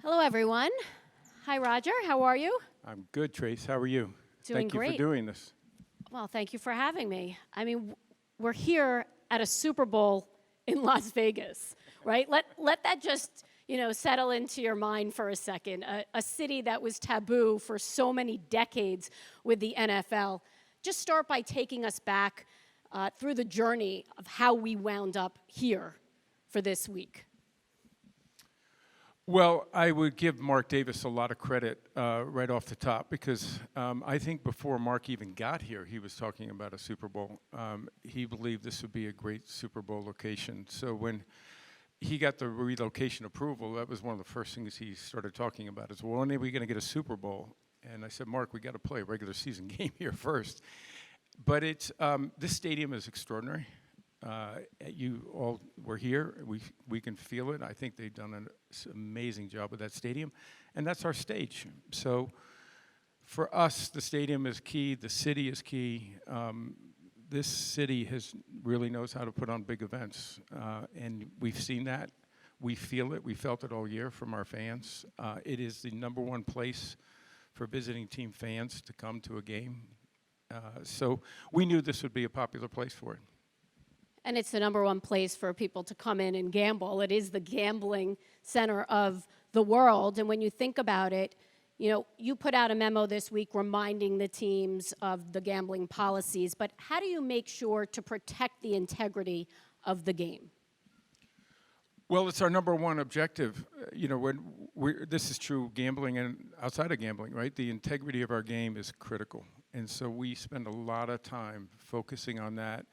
Hello, everyone. Hi, Roger. How are you? I'm good, Trace. How are you? Doing Thank you great. for doing this. Well, thank you for having me. I mean, we're here at a Super Bowl in Las Vegas, right? Let that just, settle into your mind for a second. A city that was taboo for so many decades with the NFL. Just start by taking us back through the journey of how we wound up here for this week. Well, I would give Mark Davis a lot of credit right off the top because I think before Mark even got here, he was talking about a Super Bowl. He believed this would be a great Super Bowl location. So when he got the relocation approval, that was one of the first things he started talking about is, well, when are we going to get a Super Bowl? And I said, Mark, we got to play a regular season game here first. But it's this stadium is extraordinary. You all were here. We can feel it. I think they've done an amazing job with that stadium, and that's our stage. So for us, the stadium is key. The city is key. This city really knows how to put on big events, and we've seen that. We feel it. We felt it all year from our fans. It is the #1 place for visiting team fans to come to a game. So we knew this would be a popular place for it. And it's the #1 place for people to come in and gamble. It is the gambling center of the world. And when you think about it, you put out a memo this week reminding the teams of the gambling policies. But how do you make sure to protect the integrity of the game? Well, it's our #1 objective. This is true gambling and outside of gambling, right? The integrity of our game is critical. And so we spend a lot of time focusing on that.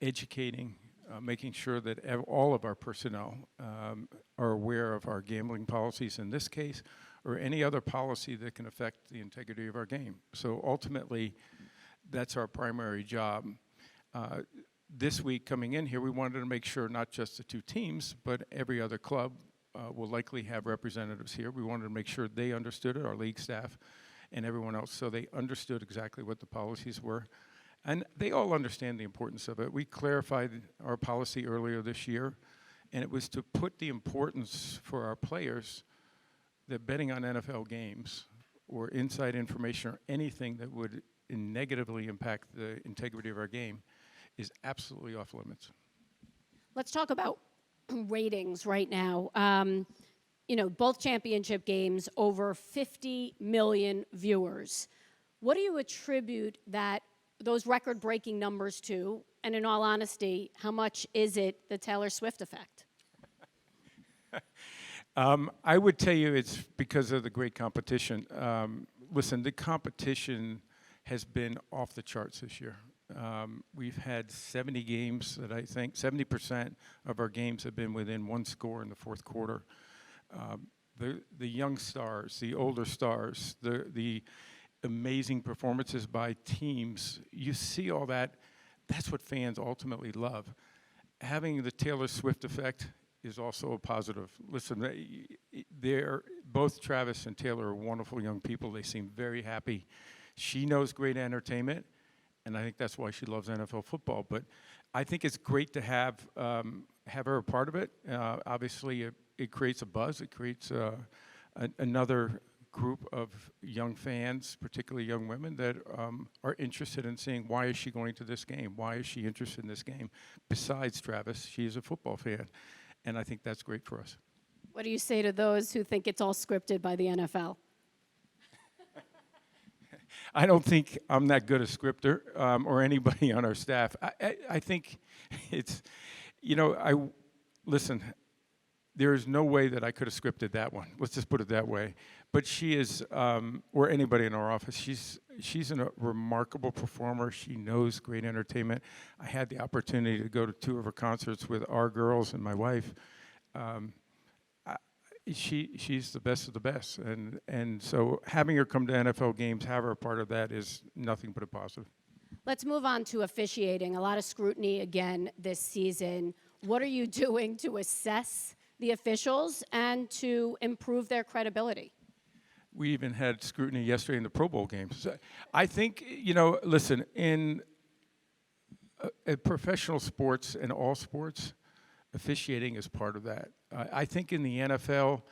Educating, making sure that all of our personnel are aware of our gambling policies in this case, or any other policy that can affect the integrity of our game. So ultimately, that's our primary job. This week coming in here, we wanted to make sure not just the two teams, but every other club will likely have representatives here. We wanted to make sure they understood it, our league staff and everyone else, so they understood exactly what the policies were. And they all understand the importance of it. We clarified our policy earlier this year, and it was to put the importance for our players that betting on NFL games or inside information or anything that would negatively impact the integrity of our game is absolutely off limits. Let's talk about ratings right now. Both championship games, over 50 million viewers. What do you attribute those record-breaking numbers to? And in all honesty, how much is it the Taylor Swift effect? I would tell you it's because of the great competition. Listen, the competition has been off the charts this year. We've had 70 games that I think 70% of our games have been within one score in the fourth quarter. The young stars, the older stars, the amazing performances by teams, you see all that. That's what fans ultimately love. Having the Taylor Swift effect is also a positive. Listen, both Travis and Taylor are wonderful young people. They seem very happy. She knows great entertainment, and I think that's why she loves NFL football. But I think it's great to have her a part of it. Obviously, it creates a buzz. It creates another group of young fans, particularly young women, that are interested in seeing why is she going to this game? Why is she interested in this game? Besides Travis, she is a football fan, and I think that's great for us. What do you say to those who think it's all scripted by the NFL? I don't think I'm that good a scripter or anybody on our staff. I think it's, listen, there is no way that I could have scripted that one. Let's just put it that way. But she is, or anybody in our office, she's a remarkable performer. She knows great entertainment. I had the opportunity to go to 2 of her concerts with our girls and my wife. She's the best of the best. And so having her come to NFL games, have her a part of that is nothing but a positive. Let's move on to officiating. A lot of scrutiny again this season. What are you doing to assess the officials and to improve their credibility? We even had scrutiny yesterday in the Pro Bowl games. I think, listen, in professional sports and all sports, officiating is part of that. I think in the NFL,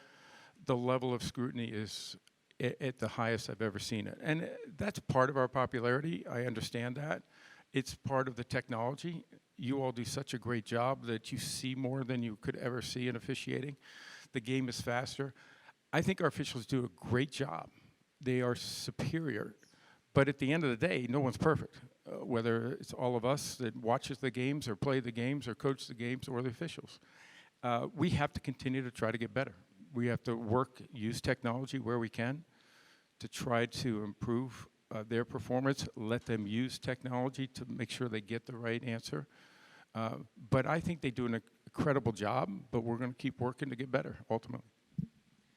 the level of scrutiny is at the highest I've ever seen it. And that's part of our popularity. I understand that. It's part of the technology. You all do such a great job that you see more than you could ever see in officiating. The game is faster. I think our officials do a great job. They are superior. But at the end of the day, no one's perfect, whether it's all of us that watches the games or play the games or coach the games or the officials. We have to continue to try to get better. We have to use technology where we can to try to improve their performance, let them use technology to make sure they get the right answer. But I think they do an incredible job, but we're going to keep working to get better, ultimately.